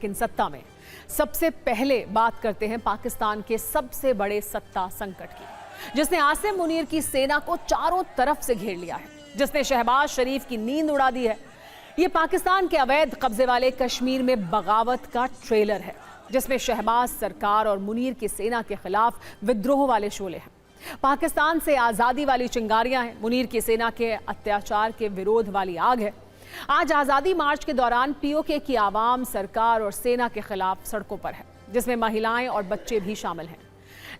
लेकिन सत्ता में। सबसे पहले बात करते हैं पाकिस्तान के सबसे बड़े सत्ता संकट की, जिसने आसिम मुनीर की सेना को चारों तरफ से घेर लिया है, जिसने शहबाज शरीफ की नींद उड़ा दी है। ये पाकिस्तान के अवैध कब्जे वाले कश्मीर में बगावत का ट्रेलर है, जिसमें शहबाज सरकार और मुनीर की सेना के खिलाफ विद्रोह वाले शोले हैं। पाकिस्तान से आज़ादी वाली चिंगारियां हैं, मुनीर की सेना के अत्याचार के विरोध वाली आग है। आज आज़ादी मार्च के दौरान पीओके की आवाम सरकार और सेना के खिलाफ सड़कों पर है, जिसमें महिलाएं और बच्चे भी शामिल हैं।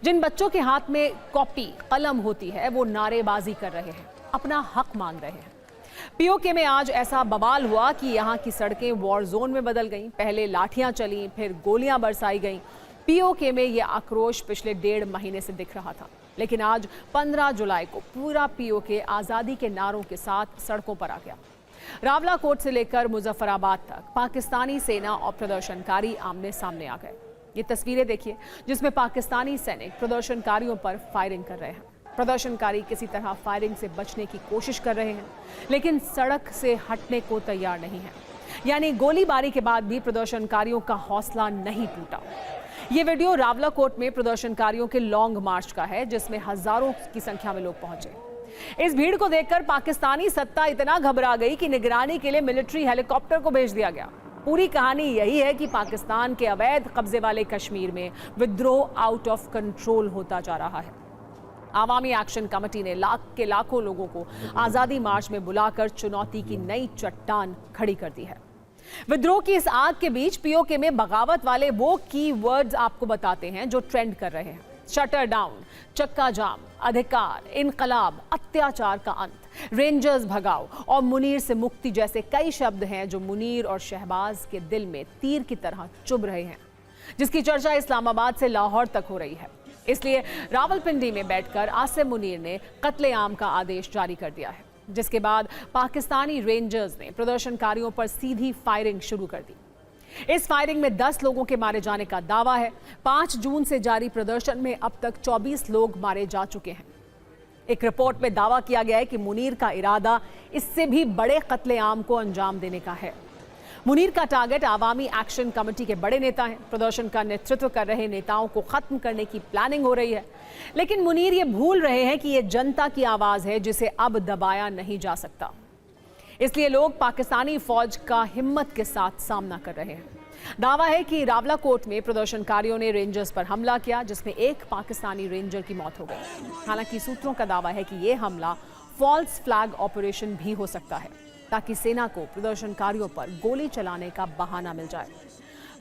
जिन बच्चों के हाथ में कॉपी कलम होती है वो नारेबाजी कर रहे हैं, अपना हक मांग रहे हैं। पीओके में आज ऐसा बवाल हुआ कि यहाँ की सड़कें वॉर जोन में बदल गईं। पहले लाठियां चली, फिर गोलियां बरसाई गईं। पीओके में ये आक्रोश पिछले 1.5 महीने से दिख रहा था, लेकिन आज 15 जुलाई को पूरा पीओके आज़ादी के नारों के साथ सड़कों पर आ गया। रावलाकोट से लेकर मुजफ्फराबाद तक पाकिस्तानी सेना और प्रदर्शनकारी आमने सामने आ गए। ये तस्वीरें देखिए, जिसमें पाकिस्तानी सैनिक प्रदर्शनकारियों पर फायरिंग कर रहे हैं। प्रदर्शनकारी किसी तरह फायरिंग से बचने की कोशिश कर रहे हैं, लेकिन सड़क से हटने को तैयार नहीं है। यानी गोलीबारी के बाद भी प्रदर्शनकारियों का हौसला नहीं टूटा। ये वीडियो रावलाकोट में प्रदर्शनकारियों के लॉन्ग मार्च का है, जिसमें हजारों की संख्या में लोग पहुंचे। इस भीड़ को देखकर पाकिस्तानी सत्ता इतना घबरा गई कि निगरानी के लिए मिलिट्री हेलीकॉप्टर को भेज दिया गया। पूरी कहानी यही है कि पाकिस्तान के अवैध कब्जे वाले कश्मीर में विद्रोह आउट ऑफ कंट्रोल होता जा रहा है। आवामी एक्शन कमेटी ने लाखों लोगों को आज़ादी मार्च में बुलाकर चुनौती की नई चट्टान खड़ी कर दी है। विद्रोह की इस आग के बीच पीओके में बगावत वाले वो की वर्ड्स आपको बताते हैं जो ट्रेंड कर रहे हैं। शटर डाउन, चक्का जाम, अधिकार, इनकलाब, अत्याचार का अंत, रेंजर्स भगाओ और मुनीर से मुक्ति जैसे कई शब्द हैं जो मुनीर और शहबाज के दिल में तीर की तरह चुभ रहे हैं, जिसकी चर्चा इस्लामाबाद से लाहौर तक हो रही है। इसलिए रावलपिंडी में बैठकर आसिम मुनीर ने कत्लेआम का आदेश जारी कर दिया है, जिसके बाद पाकिस्तानी रेंजर्स ने प्रदर्शनकारियों पर सीधी फायरिंग शुरू कर दी। इस फायरिंग में 10 लोगों के मारे जाने का दावा है। 5 जून से जारी प्रदर्शन में अब तक 24 लोग मारे जा चुके हैं। एक रिपोर्ट में दावा किया गया है कि मुनीर का इरादा इससे भी बड़े कत्लेआम को अंजाम देने का है। मुनीर का टारगेट आवामी एक्शन कमेटी के बड़े नेता हैं। प्रदर्शन का नेतृत्व कर रहे नेताओं को खत्म करने की प्लानिंग हो रही है, लेकिन मुनीर ये भूल रहे हैं कि ये जनता की आवाज है जिसे अब दबाया नहीं जा सकता। इसलिए लोग पाकिस्तानी फौज का हिम्मत के साथ सामना कर रहे हैं। दावा है कि रावलाकोट में प्रदर्शनकारियों ने रेंजर्स पर हमला किया, जिसमें एक पाकिस्तानी रेंजर की मौत हो गई। हालांकि सूत्रों का दावा है कि यह हमला फॉल्स फ्लैग ऑपरेशन भी हो सकता है, ताकि सेना को प्रदर्शनकारियों पर गोली चलाने का बहाना मिल जाए।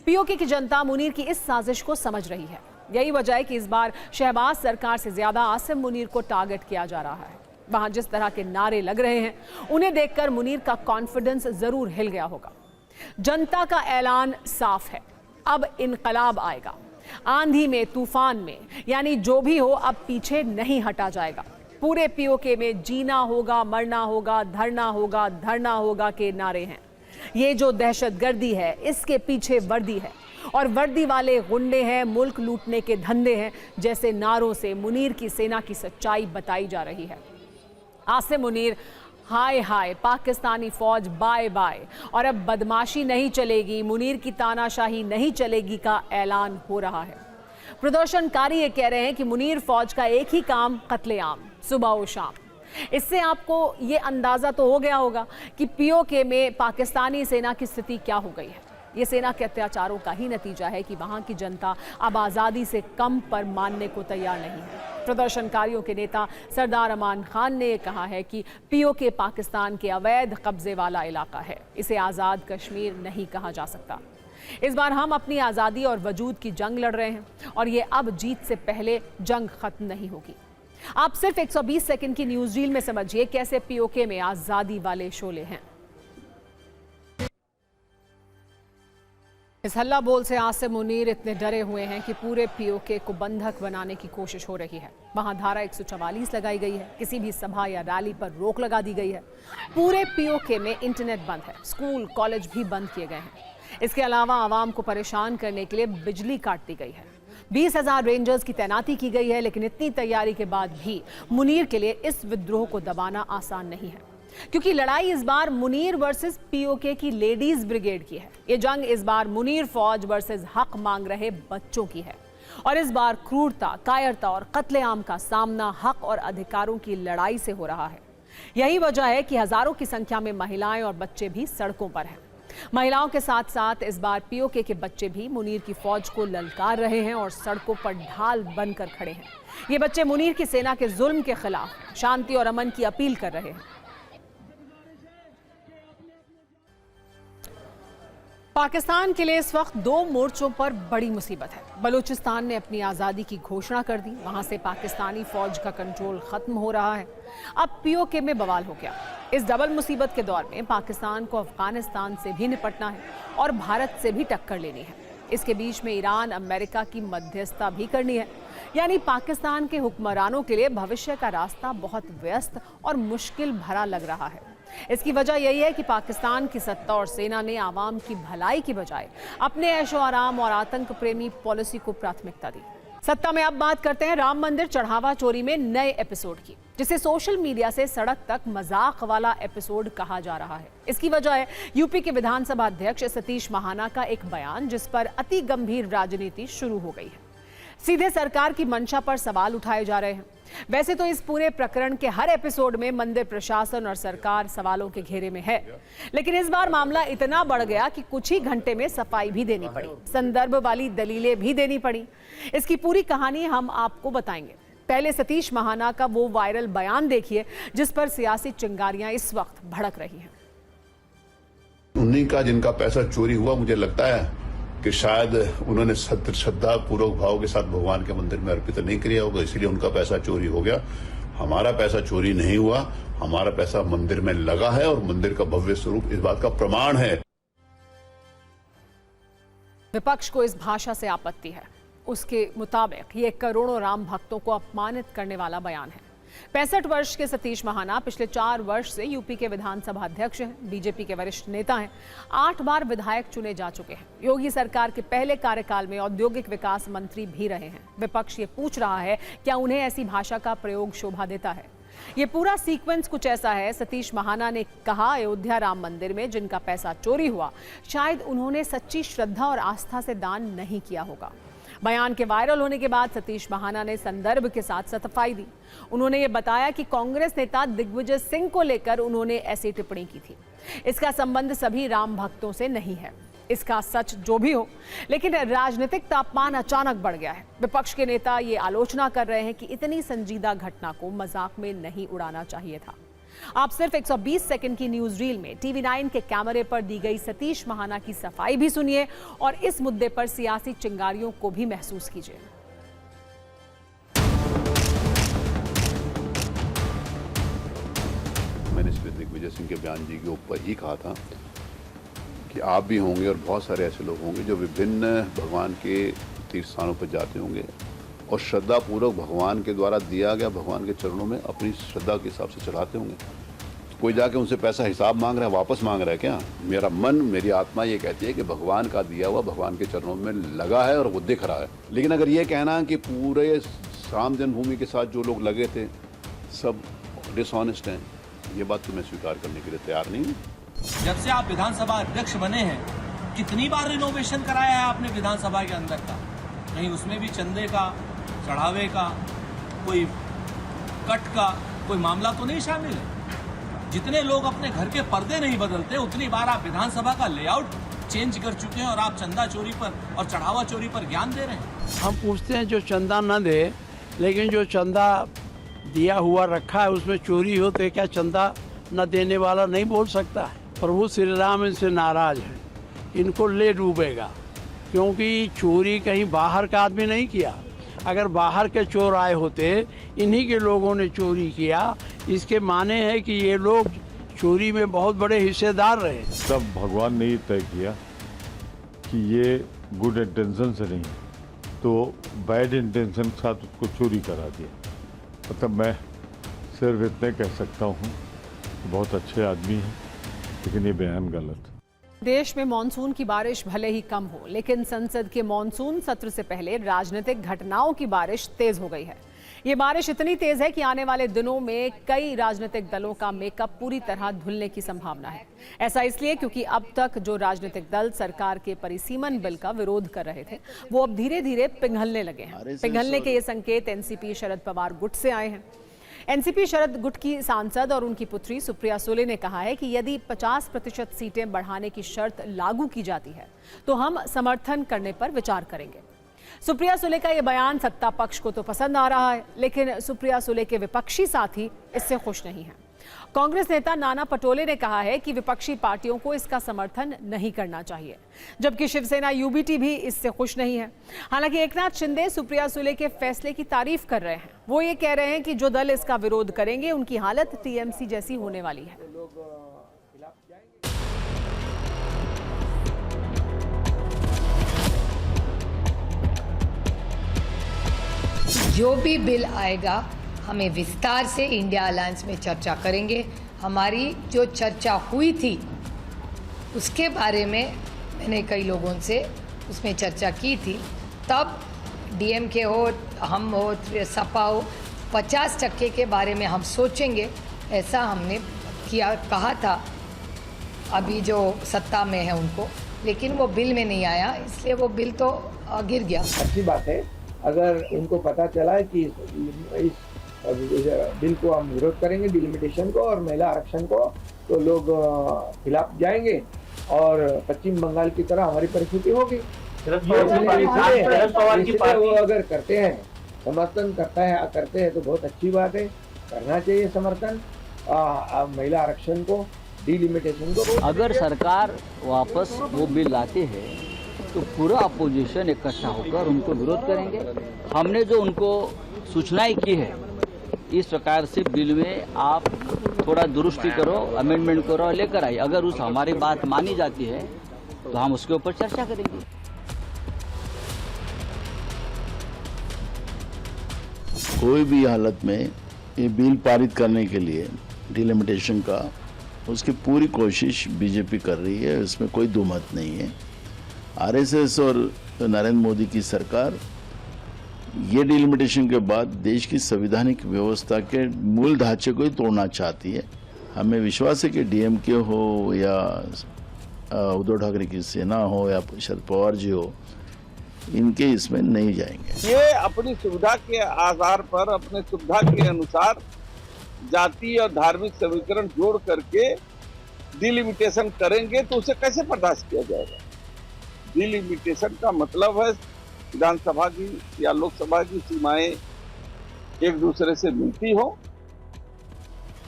पीओके की जनता मुनीर की इस साजिश को समझ रही है। यही वजह है कि इस बार शहबाज सरकार से ज्यादा आसिम मुनीर को टारगेट किया जा रहा है। वहां जिस तरह के नारे लग रहे हैं, उन्हें देखकर मुनीर का कॉन्फिडेंस जरूर हिल गया होगा। जनता का ऐलान साफ है, अब इनकलाब आएगा। आंधी में, तूफान में, यानी जो भी हो, अब पीछे नहीं हटा जाएगा। पूरे पीओके में जीना होगा, मरना होगा, धरना होगा के नारे हैं। ये जो दहशतगर्दी है, इसके पीछे वर्दी है और वर्दी वाले गुंडे हैं, मुल्क लूटने के धंधे हैं जैसे नारों से मुनीर की सेना की सच्चाई बताई जा रही है। आसिम मुनीर हाय हाय, पाकिस्तानी फौज बाय बाय और अब बदमाशी नहीं चलेगी, मुनीर की तानाशाही नहीं चलेगी का ऐलान हो रहा है। प्रदर्शनकारी ये कह रहे हैं कि मुनीर फौज का एक ही काम कत्लेआम, सुबह और शाम। इससे आपको ये अंदाजा तो हो गया होगा कि पीओके में पाकिस्तानी सेना की स्थिति क्या हो गई है। ये सेना के अत्याचारों का ही नतीजा है कि वहां की जनता अब आज़ादी से कम पर मानने को तैयार नहीं है। प्रदर्शनकारियों के नेता सरदार अमान खान ने कहा है कि पीओके पाकिस्तान के अवैध कब्जे वाला इलाका है, इसे आज़ाद कश्मीर नहीं कहा जा सकता। इस बार हम अपनी आज़ादी और वजूद की जंग लड़ रहे हैं और ये अब जीत से पहले जंग खत्म नहीं होगी। आप सिर्फ 120 सेकंड की न्यूज़ रील में समझिए कैसे पीओके में आज़ादी वाले शोले हैं। इस हल्ला बोल से आसिम मुनीर इतने डरे हुए हैं कि पूरे पीओके को बंधक बनाने की कोशिश हो रही है। वहां धारा 144 लगाई गई है, किसी भी सभा या रैली पर रोक लगा दी गई है। पूरे पीओके में इंटरनेट बंद है, स्कूल कॉलेज भी बंद किए गए हैं। इसके अलावा आवाम को परेशान करने के लिए बिजली काट दी गई है। 20,000 रेंजर्स की तैनाती की गई है, लेकिन इतनी तैयारी के बाद भी मुनीर के लिए इस विद्रोह को दबाना आसान नहीं है। क्योंकि लड़ाई इस बार मुनीर वर्सेस पीओके की लेडीज ब्रिगेड की है। ये जंग इस बार मुनीर फौज वर्सेस हक मांग रहे बच्चों की है। और इस बार क्रूरता, कायरता और कत्लेआम का सामना हक और अधिकारों की लड़ाई से हो रहा है। यही वजह है कि हजारों की संख्या में महिलाएं और बच्चे भी सड़कों पर हैं। महिलाओं के साथ साथ इस बार पीओके के बच्चे भी मुनीर की फौज को ललकार रहे हैं और सड़कों पर ढाल बनकर खड़े हैं। ये बच्चे मुनीर की सेना के जुल्म के खिलाफ शांति और अमन की अपील कर रहे हैं। पाकिस्तान के लिए इस वक्त 2 मोर्चों पर बड़ी मुसीबत है। बलूचिस्तान ने अपनी आज़ादी की घोषणा कर दी, वहां से पाकिस्तानी फौज का कंट्रोल खत्म हो रहा है। अब पीओके में बवाल हो गया। इस डबल मुसीबत के दौर में पाकिस्तान को अफगानिस्तान से भी निपटना है और भारत से भी टक्कर लेनी है। इसके बीच में ईरान, अमेरिका की मध्यस्थता भी करनी है। यानी पाकिस्तान के हुक्मरानों के लिए भविष्य का रास्ता बहुत व्यस्त और मुश्किल भरा लग रहा है। इसकी वजह यही है कि पाकिस्तान की सत्ता और सेना ने आवाम की भलाई की बजाय अपने ऐशो आराम और आतंक प्रेमी पॉलिसी को प्राथमिकता दी। सत्ता में अब बात करते हैं राम मंदिर चढ़ावा चोरी में नए एपिसोड की, जिसे सोशल मीडिया से सड़क तक मजाक वाला एपिसोड कहा जा रहा है। इसकी वजह है यूपी के विधानसभा अध्यक्ष सतीश महाना का एक बयान, जिस पर अति गंभीर राजनीति शुरू हो गई है। सीधे सरकार की मंशा पर सवाल उठाए जा रहे हैं। वैसे तो इस पूरे प्रकरण के हर एपिसोड में मंदिर प्रशासन और सरकार सवालों के घेरे में है, लेकिन इस बार मामला इतना बढ़ गया कि कुछ ही घंटे में सफाई भी देनी पड़ी, संदर्भ वाली दलीलें भी देनी पड़ी। इसकी पूरी कहानी हम आपको बताएंगे। पहले सतीश महाना का वो वायरल बयान देखिए, जिस पर सियासी चिंगारियां इस वक्त भड़क रही हैं। उन्हीं का जिनका पैसा चोरी हुआ, मुझे लगता है कि शायद उन्होंने श्रद्धा पूर्वक भाव के साथ भगवान के मंदिर में अर्पित नहीं किया होगा, इसलिए उनका पैसा चोरी हो गया। हमारा पैसा चोरी नहीं हुआ, हमारा पैसा मंदिर में लगा है और मंदिर का भव्य स्वरूप इस बात का प्रमाण है। विपक्ष को इस भाषा से आपत्ति है। उसके मुताबिक ये करोड़ों राम भक्तों को अपमानित करने वाला बयान है। 65 वर्ष के सतीश महाना पिछले 4 वर्ष से यूपी के विधानसभा अध्यक्ष हैं, बीजेपी के वरिष्ठ नेता हैं, 8 बार विधायक चुने जा चुके हैं। योगी सरकार के पहले कार्यकाल में औद्योगिक विकास मंत्री भी रहे हैं। विपक्ष ये पूछ रहा है, क्या उन्हें ऐसी भाषा का प्रयोग शोभा देता है? ये पूरा सीक्वेंस कुछ ऐसा है। सतीश महाना ने कहा, अयोध्या राम मंदिर में जिनका पैसा चोरी हुआ, शायद उन्होंने सच्ची श्रद्धा और आस्था से दान नहीं किया होगा। बयान के वायरल होने के बाद सतीश महाना ने संदर्भ के साथ सफाई दी। उन्होंने ये बताया कि कांग्रेस नेता दिग्विजय सिंह को लेकर उन्होंने ऐसी टिप्पणी की थी। इसका संबंध सभी राम भक्तों से नहीं है। इसका सच जो भी हो, लेकिन राजनीतिक तापमान अचानक बढ़ गया है। विपक्ष के नेता ये आलोचना कर रहे हैं कि इतनी संजीदा घटना को मजाक में नहीं उड़ाना चाहिए था। आप सिर्फ 120 सेकंड की न्यूज रील में TV9 के कैमरे पर दी गई सतीश महाना की सफाई भी सुनिए और इस मुद्दे पर सियासी चिंगारियों को भी महसूस कीजिए। मैंने इसमें दिग्विजय सिंह के बयान जी के ऊपर ही कहा था कि आप भी होंगे और बहुत सारे ऐसे लोग होंगे जो विभिन्न भगवान के तीर्थ स्थानों पर जाते होंगे और श्रद्धा पूर्वक भगवान के द्वारा दिया गया भगवान के चरणों में अपनी श्रद्धा के हिसाब से चढ़ाते होंगे। तो कोई जाके उनसे पैसा हिसाब मांग रहा है, वापस मांग रहा है क्या? मेरा मन, मेरी आत्मा ये कहती है कि भगवान का दिया हुआ भगवान के चरणों में लगा है और वो दिख रहा है। लेकिन अगर ये कहना कि पूरे राम जन्मभूमि के साथ जो लोग लगे थे सब डिसऑनेस्ट हैं, ये बात तो मैं स्वीकार करने के लिए तैयार नहीं हूँ। जब से आप विधानसभा अध्यक्ष बने हैं, कितनी बार रिनोवेशन कराया है आपने विधानसभा के अंदर का? कहीं उसमें भी चंदे का, चढ़ावे का, कोई कट का कोई मामला तो नहीं शामिल है? जितने लोग अपने घर के पर्दे नहीं बदलते, उतनी बार आप विधानसभा का लेआउट चेंज कर चुके हैं और आप चंदा चोरी पर और चढ़ावा चोरी पर ज्ञान दे रहे हैं। हम पूछते हैं जो चंदा न दे, लेकिन जो चंदा दिया हुआ रखा है उसमें चोरी हो तो क्या चंदा न देने वाला नहीं बोल सकता है? प्रभु श्री राम इनसे नाराज है, इनको ले डूबेगा, क्योंकि चोरी कहीं बाहर का आदमी नहीं किया। अगर बाहर के चोर आए होते, इन्हीं के लोगों ने चोरी किया, इसके माने है कि ये लोग चोरी में बहुत बड़े हिस्सेदार रहे। तब भगवान ने ये तय किया कि ये गुड इंटेंशन से नहीं तो बैड इंटेंशन के साथ उसको चोरी करा दिया। मतलब मैं सिर्फ इतने कह सकता हूँ, बहुत अच्छे आदमी हैं, लेकिन ये बयान गलत। देश में मॉनसून की बारिश भले ही कम हो, लेकिन संसद के मॉनसून सत्र से पहले राजनीतिक घटनाओं की बारिश तेज हो गई है। ये बारिश इतनी तेज है कि आने वाले दिनों में कई राजनीतिक दलों का मेकअप पूरी तरह धुलने की संभावना है। ऐसा इसलिए क्योंकि अब तक जो राजनीतिक दल सरकार के परिसीमन बिल का विरोध कर रहे थे वो अब धीरे धीरे पिघलने लगे हैं। पिघलने के ये संकेत एनसीपी शरद पवार गुट से आए हैं। एनसीपी शरद गुट की सांसद और उनकी पुत्री सुप्रिया सुले ने कहा है कि यदि 50% सीटें बढ़ाने की शर्त लागू की जाती है तो हम समर्थन करने पर विचार करेंगे। सुप्रिया सुले का यह बयान सत्ता पक्ष को तो पसंद आ रहा है, लेकिन सुप्रिया सुले के विपक्षी साथी इससे खुश नहीं हैं। कांग्रेस नेता नाना पटोले ने कहा है कि विपक्षी पार्टियों को इसका समर्थन नहीं करना चाहिए, जबकि शिवसेना यूबीटी भी इससे खुश नहीं है। हालांकि एकनाथ शिंदे सुप्रिया सुले के फैसले की तारीफ कर रहे हैं। वो ये कह रहे हैं कि जो दल इसका विरोध करेंगे उनकी हालत टीएमसी जैसी होने वाली है। जो भी बिल आएगा हमें विस्तार से इंडिया अलायंस में चर्चा करेंगे। हमारी जो चर्चा हुई थी उसके बारे में मैंने कई लोगों से उसमें चर्चा की थी। तब डीएमके हो, हम हो, सपा हो, 50% के बारे में हम सोचेंगे, ऐसा हमने कहा था अभी जो सत्ता में है उनको, लेकिन वो बिल में नहीं आया, इसलिए वो बिल तो गिर गया। अच्छी बात है अगर उनको पता चला है कि इस बिल को हम विरोध करेंगे, डिलिमिटेशन को और महिला आरक्षण को, तो लोग खिलाफ जाएंगे और पश्चिम बंगाल की तरह हमारी परिस्थिति होगी। वो अगर करते हैं, समर्थन करते हैं तो बहुत अच्छी बात है, करना चाहिए समर्थन महिला आरक्षण को, डिलिमिटेशन को। अगर सरकार वापस वो बिल लाते हैं तो पूरा अपोजिशन इकट्ठा होकर उनको विरोध करेंगे। हमने जो उनको सूचनाएं की है इस प्रकार से बिल में आप थोड़ा दुरुस्ती करो, अमेंडमेंट करो, लेकर आइए। अगर उस हमारी बात मानी जाती है तो हम उसके ऊपर चर्चा करेंगे। कोई भी हालत में ये बिल पारित करने के लिए डिलिमिटेशन का उसकी पूरी कोशिश बीजेपी कर रही है, इसमें कोई दो मत नहीं है। आरएसएस और नरेंद्र मोदी की सरकार ये डिलिमिटेशन के बाद देश की संवैधानिक व्यवस्था के मूल ढांचे को ही तोड़ना चाहती है। हमें विश्वास है कि डीएमके हो या उद्धव ठाकरे की सेना हो या शरद पवार जी हो, इनके इसमें नहीं जाएंगे। ये अपनी सुविधा के आधार पर, अपने सुविधा के अनुसार जाति और धार्मिक समीकरण जोड़ करके डिलिमिटेशन करेंगे तो उसे कैसे बर्दाश्त किया जाएगा। डिलिमिटेशन का मतलब है विधानसभा की या लोकसभा की सीमाएं एक दूसरे से मिलती हो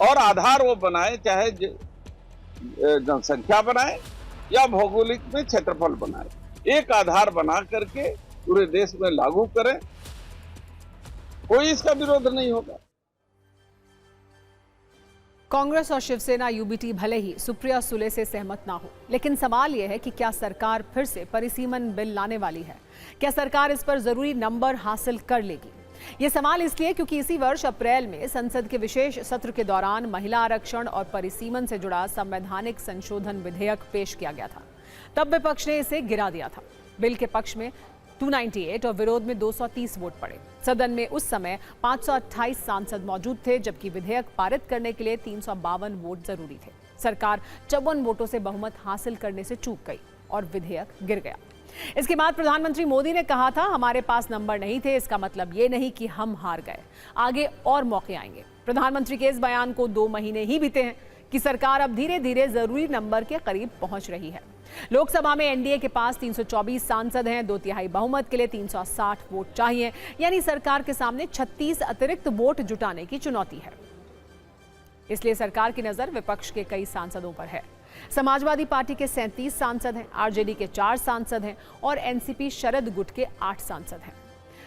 और आधार वो बनाए, चाहे जनसंख्या बनाए या भौगोलिक में क्षेत्रफल बनाए, एक आधार बना करके पूरे देश में लागू करें, कोई इसका विरोध नहीं होगा। कांग्रेस और शिवसेना यूबीटी भले ही सुप्रिया सुले से सहमत ना हो, लेकिन सवाल यह है कि क्या सरकार फिर से परिसीमन बिल लाने वाली है? क्या सरकार इस पर जरूरी नंबर हासिल कर लेगी? ये सवाल इसलिए क्योंकि इसी वर्ष अप्रैल में संसद के विशेष सत्र के दौरान महिला आरक्षण और परिसीमन से जुड़ा संवैधानिक संशोधन विधेयक पेश किया गया था। तब विपक्ष ने इसे गिरा दिया था। बिल के पक्ष में 298 और विरोध में 230 वोट पड़े। सदन में उस समय 528 सांसद मौजूद थे, जबकि विधेयक पारित करने के लिए 352 वोट जरूरी थे। सरकार 54 वोटों से बहुमत हासिल करने से चूक गई और विधेयक गिर गया। इसके बाद प्रधानमंत्री मोदी ने कहा था, हमारे पास नंबर नहीं थे, इसका मतलब ये नहीं कि हम हार गए, आगे और मौके आएंगे। प्रधानमंत्री के इस बयान को 2 महीने ही बीते हैं कि सरकार अब धीरे धीरे जरूरी नंबर के करीब पहुंच रही है। लोकसभा में एनडीए के पास 324 सांसद हैं, 2/3 बहुमत के लिए 360 वोट चाहिए, यानी सरकार के सामने 36 अतिरिक्त वोट जुटाने की चुनौती है। इसलिए सरकार की नजर विपक्ष के कई सांसदों पर है। समाजवादी पार्टी के 37 सांसद हैं, आरजेडी के 4 सांसद हैं और एनसीपी शरद गुट के 8 सांसद हैं।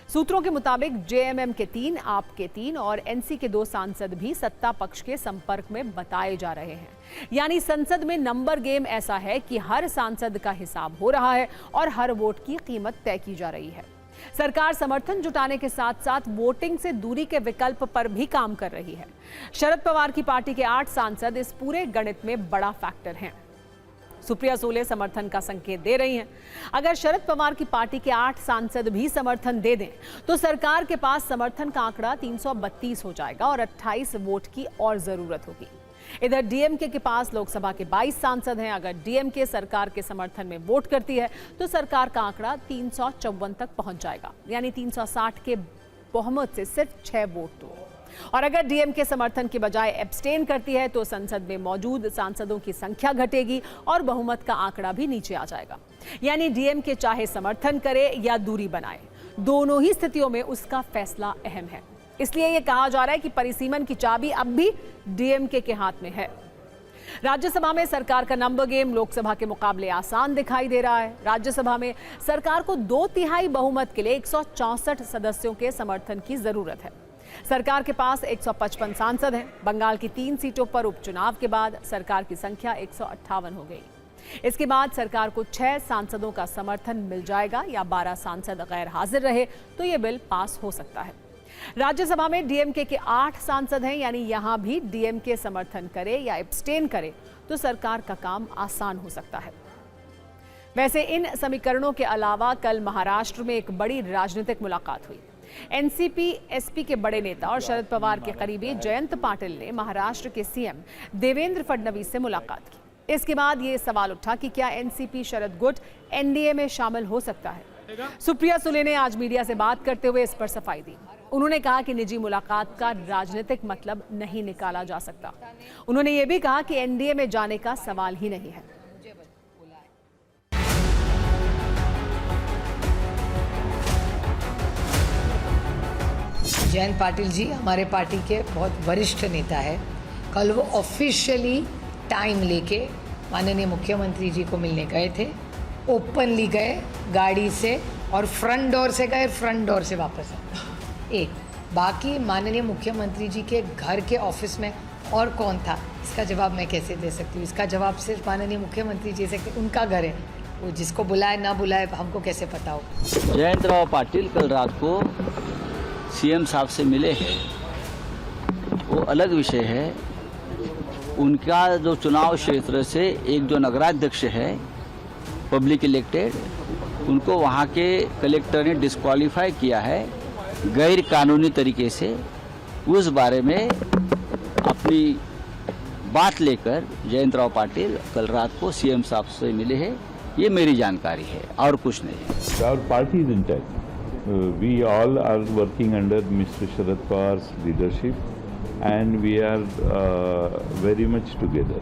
सूत्रों के मुताबिक जेएमएम के 3, आप के 3 और एनसी के 2 सांसद भी सत्ता पक्ष के संपर्क में बताए जा रहे हैं। यानी संसद में नंबर गेम ऐसा है कि हर सांसद का हिसाब हो रहा है और हर वोट की कीमत तय की जा रही है। सरकार समर्थन जुटाने के साथ साथ वोटिंग से दूरी के विकल्प पर भी काम कर रही है। शरद पवार की पार्टी के 8 सांसद इस पूरे गणित में बड़ा फैक्टर हैं। सुप्रिया सुले समर्थन का संकेत दे रही हैं। अगर शरद पवार की पार्टी के 8 सांसद भी समर्थन दे दें तो सरकार के पास समर्थन का आंकड़ा 332 हो जाएगा और 28 वोट की और जरूरत होगी। इधर डीएमके के पास लोकसभा के 22 सांसद हैं। अगर डीएमके सरकार के समर्थन में वोट करती है तो सरकार का आंकड़ा 354 तक पहुंच जाएगा, यानी 360 के बहुमत से सिर्फ 6 वोट दूर। और अगर डीएमके समर्थन के बजाय एब्सटेन करती है तो संसद में मौजूद सांसदों की संख्या घटेगी और बहुमत का आंकड़ा भी नीचे आ जाएगा। यानी डीएमके चाहे समर्थन करे या दूरी बनाए, दोनों ही स्थितियों में उसका फैसला अहम है। इसलिए यह कहा जा रहा है कि परिसीमन की चाबी अब भी डीएमके के हाथ में है। राज्यसभा में सरकार का नंबर गेम लोकसभा के मुकाबले आसान दिखाई दे रहा है। राज्यसभा में सरकार को 2/3 बहुमत के लिए 164 सदस्यों के समर्थन की जरूरत है। सरकार के पास 155 सांसद हैं। बंगाल की 3 सीटों पर उपचुनाव के बाद सरकार की संख्या 158 हो गई। इसके बाद सरकार को 6 सांसदों का समर्थन मिल जाएगा या 12 सांसद गैर हाजिर रहे तो ये बिल पास हो सकता है। राज्यसभा में डीएमके के 8 सांसद हैं, यानी यहां भी डीएमके समर्थन करे या एब्सटेन करे तो सरकार का काम आसान हो सकता है। वैसे इन समीकरणों के अलावा कल महाराष्ट्र में एक बड़ी राजनीतिक मुलाकात हुई। एनसीपी एसपी के बड़े नेता और शरद पवार के करीबी जयंत पाटिल ने महाराष्ट्र के सीएम देवेंद्र फडणवीस से मुलाकात की। इसके बाद ये सवाल उठा कि क्या एनसीपी शरद गुट एनडीए में शामिल हो सकता है। सुप्रिया सुले ने आज मीडिया से बात करते हुए इस पर सफाई दी। उन्होंने कहा कि निजी मुलाकात का राजनीतिक मतलब नहीं निकाला जा सकता। उन्होंने ये भी कहा कि एनडीए में जाने का सवाल ही नहीं है। जयंत पाटिल जी हमारे पार्टी के बहुत वरिष्ठ नेता है। कल वो ऑफिशियली टाइम लेके माननीय मुख्यमंत्री जी को मिलने गए थे। ओपनली गए गाड़ी से और फ्रंट डोर से गए, फ्रंट डोर से वापस आए। एक बाकी माननीय मुख्यमंत्री जी के घर के ऑफिस में और कौन था, इसका जवाब मैं कैसे दे सकती हूँ। इसका जवाब सिर्फ माननीय मुख्यमंत्री जी से, उनका घर है, वो जिसको बुलाए ना बुलाए हमको कैसे पता हो। जयंत राव पाटिल कल रात को सीएम साहब से मिले हैं, वो अलग विषय है। उनका जो चुनाव क्षेत्र से एक जो नगराध्यक्ष है पब्लिक इलेक्टेड, उनको वहाँ के कलेक्टर ने डिस्क्वालीफाई किया है गैर कानूनी तरीके से। उस बारे में अपनी बात लेकर जयंत राव पाटिल कल रात को सीएम साहब से मिले हैं, ये मेरी जानकारी है और कुछ नहीं। Our party is intact. We all are working under Mr. Sharad Pawar's leadership and we are very much together.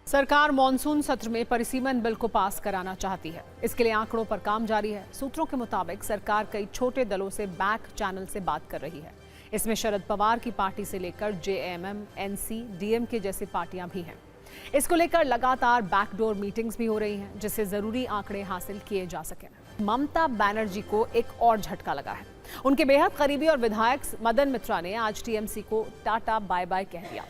सरकार मॉनसून सत्र में परिसीमन बिल को पास कराना चाहती है। इसके लिए आंकड़ों पर काम जारी है। सूत्रों के मुताबिक सरकार कई छोटे दलों से बैक चैनल से बात कर रही है। इसमें शरद पवार की पार्टी से लेकर जेएमएम, एनसी, डीएमके जैसी पार्टियां भी हैं। इसको लेकर लगातार बैकडोर मीटिंग्स भी हो रही हैं, जिससे जरूरी आंकड़े हासिल किए जा सकें। ममता बनर्जी को एक और झटका लगा है। उनके बेहद करीबी और विधायक मदन मित्रा ने आज टीएमसी को टाटा बाय बाय कह दिया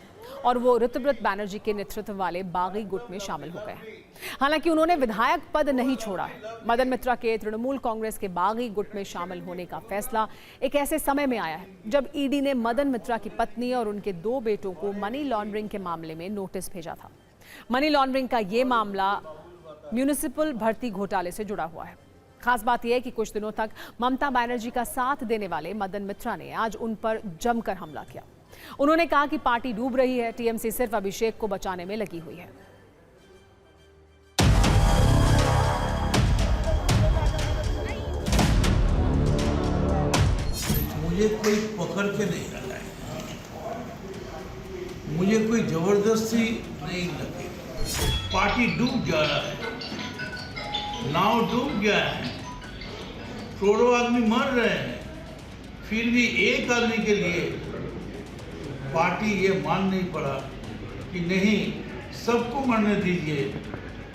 और वो ऋतुव्रत बैनर्जी के नेतृत्व वाले बागी गुट में शामिल हो गए हैं। हालांकि उन्होंने विधायक पद नहीं छोड़ा है। मदन मित्रा के तृणमूल कांग्रेस के बागी गुट में शामिल होने का फैसला एक ऐसे समय में आया है जब ईडी ने मदन मित्रा की पत्नी और उनके 2 बेटों को मनी लॉन्ड्रिंग के मामले में नोटिस भेजा था। मनी लॉन्ड्रिंग का ये मामला म्यूनिसिपल भर्ती घोटाले से जुड़ा हुआ है। खास बात यह है कि कुछ दिनों तक ममता बनर्जी का साथ देने वाले मदन मित्रा ने आज उन पर जमकर हमला किया। उन्होंने कहा कि पार्टी डूब रही है, टीएमसी सिर्फ अभिषेक को बचाने में लगी हुई है। मुझे कोई पकड़ के नहीं लाए, मुझे कोई जबरदस्ती नहीं लगी। पार्टी डूब जा रहा है, नाव डूब गया है, करोड़ों आदमी मर रहे हैं, फिर भी एक आदमी के लिए पार्टी ये मान नहीं पड़ा कि नहीं, सबको मरने दीजिए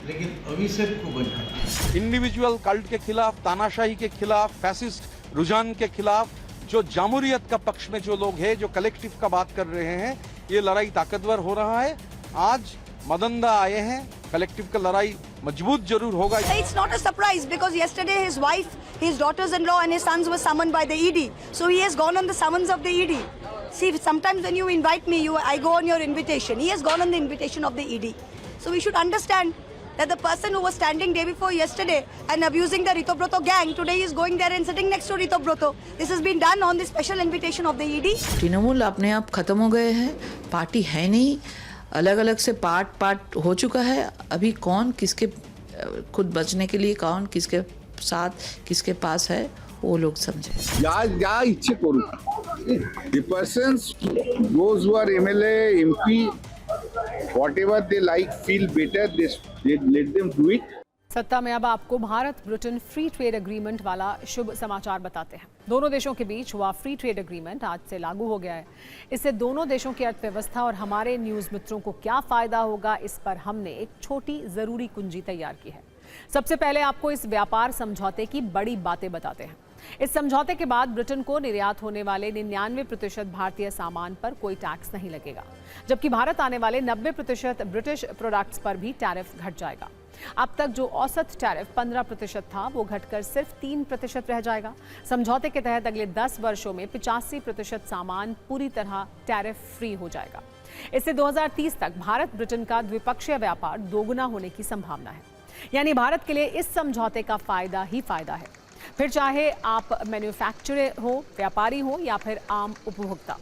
लेकिन अभिषेक को बचाना। इंडिविजुअल कल्ट के खिलाफ, तानाशाही के खिलाफ, फैसिस्ट रुझान के खिलाफ, जो जामूरियत का पक्ष में जो लोग हैं, जो कलेक्टिव का बात कर रहे हैं, ये लड़ाई ताकतवर हो रहा है। आज मदनदा आए हैं, कलेक्टिव का लड़ाई मजबूत जरूर होगा। It's not a surprise because yesterday his wife, his daughters-in-law and his sons were summoned by the ED. So he has gone on the summons of the ED. See, sometimes when you invite me, I go on your invitation. He has gone on the invitation of the ED. So we should understand that the person who was standing day before yesterday and abusing the Ritobroto gang, today is going there and sitting next to Ritobroto. This has been done on the special invitation of the ED. Trinamool अपने आप खत्म हो गए हैं, party है नहीं, अलग अलग से पार्ट हो चुका है. अभी कौन किसके खुद बचने के लिए कौन किसके साथ किसके पास है वो लोग समझे. या इच्छे करू. The persons, those who are MLA, MP, whatever they like, feel better, they let them do it. सत्ता में अब आपको Bharat Britain free trade agreement वाला शुभ समाचार बताते हैं. दोनों देशों के बीच हुआ फ्री ट्रेड एग्रीमेंट आज से लागू हो गया है. इससे दोनों देशों की अर्थव्यवस्था और हमारे न्यूज़ मित्रों को क्या फायदा होगा, इस पर हमने एक छोटी जरूरी कुंजी तैयार की है. सबसे पहले आपको इस व्यापार समझौते की बड़ी बातें बताते हैं. इस समझौते के बाद ब्रिटेन को निर्यात होने वाले 99% भारतीय सामान पर कोई टैक्स नहीं लगेगा, जबकि भारत आने वाले 90% ब्रिटिश प्रोडक्ट्स पर भी टैरिफ घट जाएगा. अब तक जो औसत टैरिफ 15% था वो घटकर सिर्फ 3% रह जाएगा. समझौते के तहत अगले 10 वर्षों में 85% सामान पूरी तरह टैरिफ फ्री हो जाएगा. इससे 2030 तक भारत ब्रिटेन का द्विपक्षीय व्यापार दोगुना होने की संभावना है. यानी भारत के लिए इस समझौते का फायदा ही फायदा है, फिर चाहे आप मैन्युफैक्चरर हो, व्यापारी हो या फिर आम उपभोक्ता.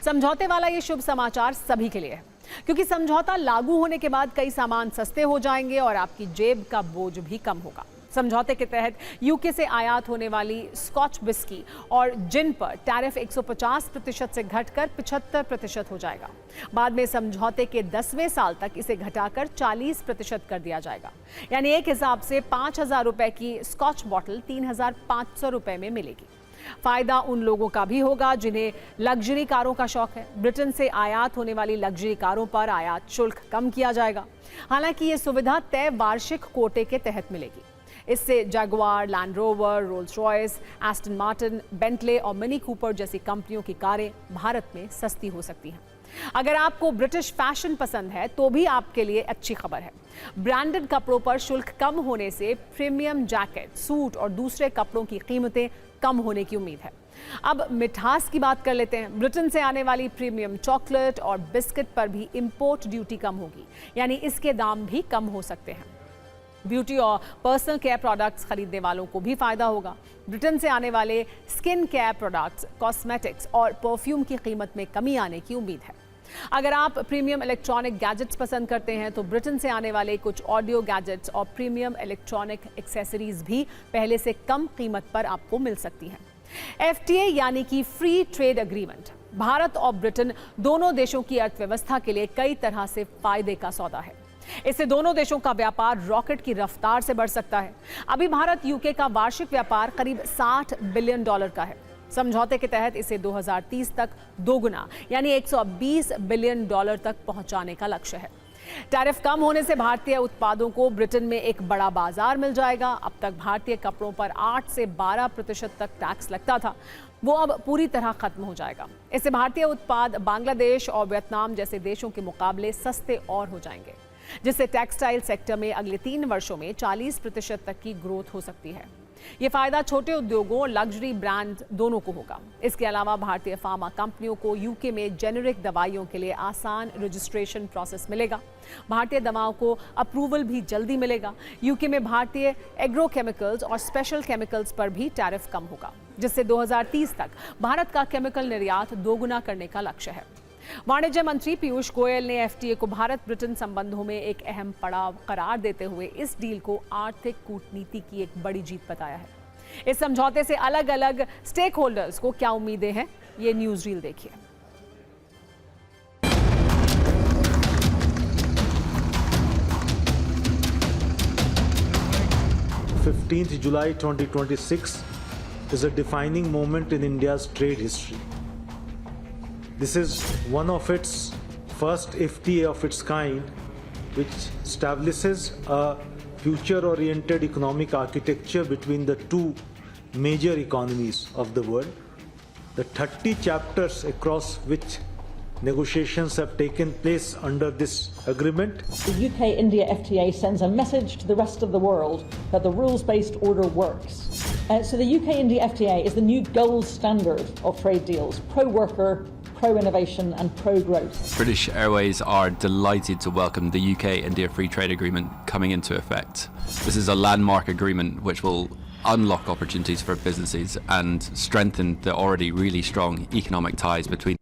समझौते वाला ये शुभ समाचार सभी के लिए है, क्योंकि समझौता लागू होने के बाद कई सामान सस्ते हो जाएंगे और आपकी जेब का बोझ भी कम होगा. समझौते के तहत यूके से आयात होने वाली स्कॉच विस्की और जिन पर टैरिफ 150% से घटकर 75% हो जाएगा. बाद में समझौते के 10वें साल तक इसे घटाकर 40% कर दिया जाएगा. यानी एक हिसाब से 5,000 रुपए की स्कॉच बॉटल 3,500 रुपए में मिलेगी. फायदा उन लोगों का भी होगा जिन्हें लग्जरी कारों का शौक है. ब्रिटेन से आयात होने वाली लग्जरी कारों पर आयात शुल्क कम किया जाएगा. हालांकि ये सुविधा तय वार्षिक कोटे के तहत मिलेगी. इससे Jaguar, land rover, Rolls Royce, Aston Martin, Bentley और मिनी कूपर जैसी कंपनियों की कारें भारत में सस्ती हो सकती हैं. अगर आपको ब्रिटिश फैशन पसंद है तो भी आपके लिए अच्छी खबर है. ब्रांडेड कपड़ों पर शुल्क कम होने से प्रीमियम जैकेट, सूट और दूसरे कपड़ों की कीमतें कम होने की उम्मीद है. अब मिठास की बात कर लेते हैं. ब्रिटेन से आने वाली प्रीमियम चॉकलेट और बिस्किट पर भी इंपोर्ट ड्यूटी कम होगी, यानी इसके दाम भी कम हो सकते हैं. ब्यूटी और पर्सनल केयर प्रोडक्ट्स खरीदने वालों को भी फायदा होगा. ब्रिटेन से आने वाले स्किन केयर प्रोडक्ट्स, कॉस्मेटिक्स और परफ्यूम की कीमत में कमी आने की उम्मीद है. अगर आप प्रीमियम इलेक्ट्रॉनिक गैजेट्स पसंद करते हैं तो ब्रिटेन से आने वाले कुछ ऑडियो गैजेट्स और प्रीमियम इलेक्ट्रॉनिक एक्सेसरीज भी पहले से कम कीमत पर आपको मिल सकती हैं. FTA यानी कि फ्री ट्रेड एग्रीमेंट भारत और ब्रिटेन दोनों देशों की अर्थव्यवस्था के लिए कई तरह से फायदे का सौदा है. इससे दोनों देशों का व्यापार रॉकेट की रफ्तार से बढ़ सकता है. अभी भारत यूके का वार्षिक व्यापार करीब $60 बिलियन का है. समझौते के तहत इसे 2030 तक दोगुना यानी $120 बिलियन तक पहुंचाने का लक्ष्य है. टैरिफ कम होने से भारतीय उत्पादों को ब्रिटेन में एक बड़ा बाजार मिल जाएगा. अब तक भारतीय कपड़ों पर 8 से 12% तक टैक्स लगता था, वो अब पूरी तरह खत्म हो जाएगा. इससे भारतीय उत्पाद बांग्लादेश और वियतनाम जैसे देशों के मुकाबले सस्ते और हो जाएंगे, जिससे टेक्सटाइल सेक्टर में अगले 3 वर्षों में 40% तक की ग्रोथ हो सकती है. ये फायदा छोटे उद्योगों और लग्जरी ब्रांड दोनों को होगा. इसके अलावा भारतीय फार्मा कंपनियों को यूके में जेनेरिक दवाइयों के लिए आसान रजिस्ट्रेशन प्रोसेस मिलेगा. भारतीय दवाओं को अप्रूवल भी जल्दी मिलेगा. यूके में भारतीय एग्रोकेमिकल्स और स्पेशल केमिकल्स पर भी टैरिफ कम होगा, जिससे 2030 तक भारत का केमिकल निर्यात दोगुना करने का लक्ष्य है. वाणिज्य मंत्री पीयूष गोयल ने FTA को भारत ब्रिटेन संबंधों में एक अहम पड़ाव करार देते हुए इस डील को आर्थिक कूटनीति की एक बड़ी जीत बताया है. इस समझौते से अलग अलग स्टेक होल्डर्स को क्या उम्मीदें हैं, ये न्यूज रील देखिए. 15th July 2026 is a defining moment in India's trade history. This is one of its first FTA of its kind, which establishes a future-oriented economic architecture between the two major economies of the world. The 30 chapters across which negotiations have taken place under this agreement. The UK-India FTA sends a message to the rest of the world that the rules-based order works. So the UK-India FTA is the new gold standard of trade deals, pro-worker, pro-innovation and pro-growth. British Airways are delighted to welcome the UK-India Free Trade Agreement coming into effect. This is a landmark agreement which will unlock opportunities for businesses and strengthen the already really strong economic ties between.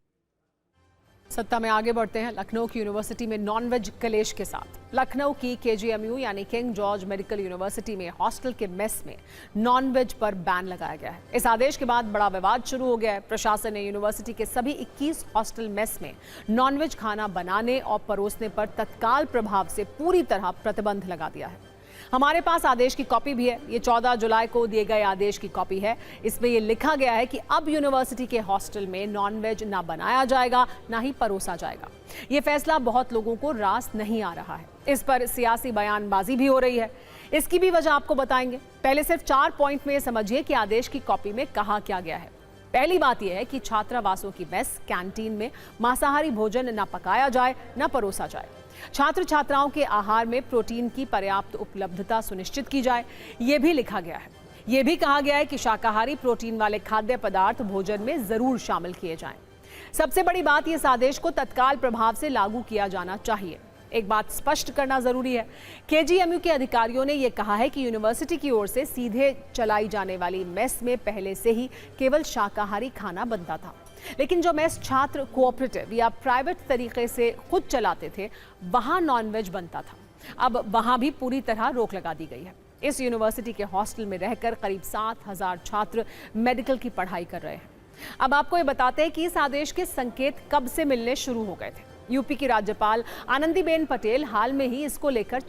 सत्ता में आगे बढ़ते हैं लखनऊ की university में nonveg कलेश के साथ। लखनऊ की KGMU यानी किंग जॉर्ज मेडिकल यूनिवर्सिटी में हॉस्टल के मेस में नॉनवेज पर बैन लगाया गया है। इस आदेश के बाद बड़ा विवाद शुरू हो गया है। प्रशासन ने यूनिवर्सिटी के सभी 21 हॉस्टल मेस में नॉनवेज खाना बनाने और परोसने पर तत्काल प्रभाव से पूरी तरह प्रतिबंध लगा दिया है। हमारे पास आदेश की कॉपी भी है। ये 14 जुलाई को दिए गए आदेश की कॉपी है। इसमें ये लिखा गया है कि अब यूनिवर्सिटी के हॉस्टल में नॉनवेज ना बनाया जाएगा ना ही परोसा जाएगा। ये फैसला बहुत लोगों को रास नहीं आ रहा है। इस पर सियासी बयानबाजी भी हो रही है। इसकी भी वजह आपको बताएंगे। पहले सिर्फ 4 पॉइंट में समझिए कि आदेश की कॉपी में कहा क्या गया है। पहली बात यह है कि छात्रावासों की मेस कैंटीन में मांसाहारी भोजन न पकाया जाए न परोसा जाए। छात्र छात्राओं के आहार में प्रोटीन की पर्याप्त उपलब्धता सुनिश्चित की जाए, यह भी लिखा गया है। यह भी कहा गया है कि शाकाहारी प्रोटीन वाले खाद्य पदार्थ भोजन में जरूर शामिल किए जाएं। सबसे बड़ी बात, इस आदेश को तत्काल प्रभाव से लागू किया जाना चाहिए। एक बात स्पष्ट करना जरूरी है, KGMU के अधिकारियों ने यह कहा है कि यूनिवर्सिटी की ओर से सीधे चलाई जाने वाली मेस में पहले से ही केवल शाकाहारी खाना बनता था, लेकिन जो मेस छात्र कोऑपरेटिव या प्राइवेट तरीके से खुद चलाते थे वहां नॉनवेज बनता था। अब वहां भी पूरी तरह रोक लगा दी गई है। इस यूनिवर्सिटी के हॉस्टल में रहकर करीब 7,000 छात्र मेडिकल की पढ़ाई कर रहे हैं। अब आपको ये बताते हैं कि इस आदेश के संकेत कब से मिलने शुरू हो गए थे। यूपी की राज्यपाल आनंदीबेन पटेल हाल में ही इसको लेकर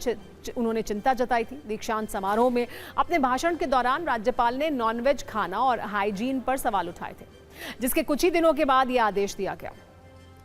उन्होंने चिंता जताई थी। दीक्षांत समारोह में अपने भाषण के दौरान राज्यपाल ने नॉनवेज खाना और हाइजीन पर सवाल उठाए थे, जिसके कुछ ही दिनों के बाद यह आदेश दिया गया।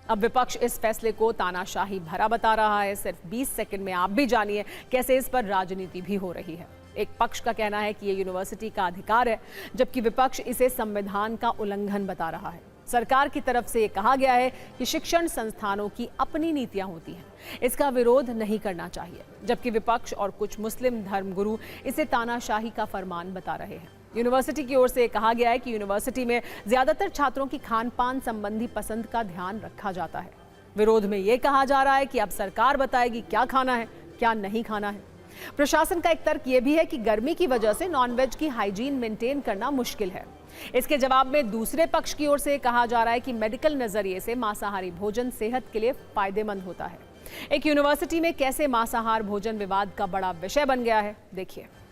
अब विपक्ष इस फैसले को तानाशाही भरा बता रहा है। सिर्फ 20 सेकंड में आप भी जानिए कैसे इस पर राजनीति भी हो रही है। एक पक्ष का कहना है कि ये यूनिवर्सिटी का अधिकार है, जबकि विपक्ष इसे संविधान का उल्लंघन बता रहा है। सरकार की तरफ से ये कहा गया है कि शिक्षण संस्थानों की अपनी नीतियां होती हैं, इसका विरोध नहीं करना चाहिए, जबकि विपक्ष और कुछ मुस्लिम धर्मगुरु इसे तानाशाही का फरमान बता रहे हैं। यूनिवर्सिटी की ओर से कहा गया है कि यूनिवर्सिटी में ज्यादातर छात्रों की खान पान संबंधी पसंद का ध्यान रखा जाता है। विरोध में ये कहा जा रहा है कि अब सरकार बताएगी क्या खाना है क्या नहीं खाना है। प्रशासन का एक तर्क यह भी है कि गर्मी की वजह से नॉनवेज की हाइजीन मेंटेन करना मुश्किल है। इसके जवाब में दूसरे पक्ष की ओर से कहा जा रहा है कि मेडिकल नजरिए से मांसाहारी भोजन सेहत के लिए फायदेमंद होता है। एक यूनिवर्सिटी में कैसे मांसाहार भोजन विवाद का बड़ा विषय बन गया है, देखिए।